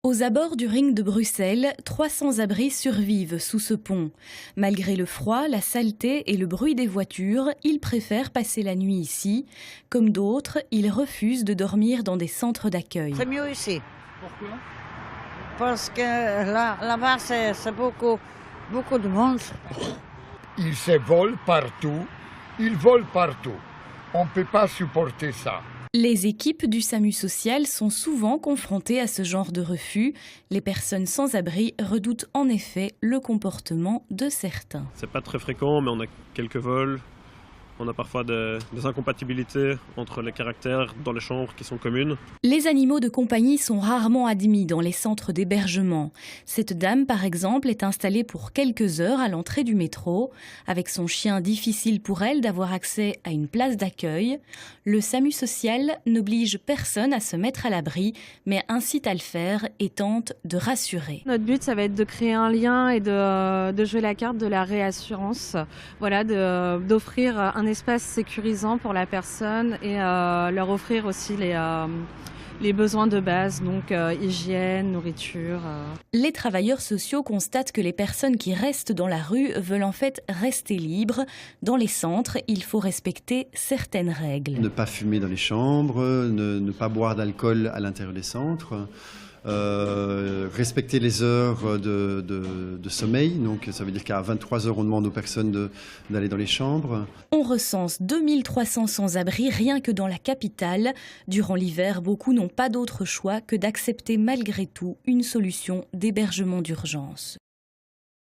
Aux abords du ring de Bruxelles, 300 abris survivent sous ce pont. Malgré le froid, la saleté et le bruit des voitures, ils préfèrent passer la nuit ici. Comme d'autres, ils refusent de dormir dans des centres d'accueil. C'est mieux ici. Pourquoi? Parce que là-bas, c'est beaucoup de monde. Ils se volent partout. Ils volent partout. On ne peut pas supporter ça. Les équipes du SAMU social sont souvent confrontées à ce genre de refus. Les personnes sans abri redoutent en effet le comportement de certains. C'est pas très fréquent, mais on a quelques vols. On a parfois des incompatibilités entre les caractères dans les chambres qui sont communes. Les animaux de compagnie sont rarement admis dans les centres d'hébergement. Cette dame, par exemple, est installée pour quelques heures à l'entrée du métro. Avec son chien, difficile pour elle d'avoir accès à une place d'accueil. Le SAMU social n'oblige personne à se mettre à l'abri, mais incite à le faire et tente de rassurer. Notre but, ça va être de créer un lien et de jouer la carte de la réassurance. Voilà, d'offrir un espace sécurisant pour la personne et leur offrir aussi les besoins de base, donc hygiène, nourriture. Les travailleurs sociaux constatent que les personnes qui restent dans la rue veulent en fait rester libres. Dans les centres, il faut respecter certaines règles. Ne pas fumer dans les chambres, ne pas boire d'alcool à l'intérieur des centres. Respecter les heures de sommeil, donc ça veut dire qu'à 23 heures on demande aux personnes d'aller dans les chambres. On recense 2300 sans-abri rien que dans la capitale. Durant l'hiver, beaucoup n'ont pas d'autre choix que d'accepter malgré tout une solution d'hébergement d'urgence.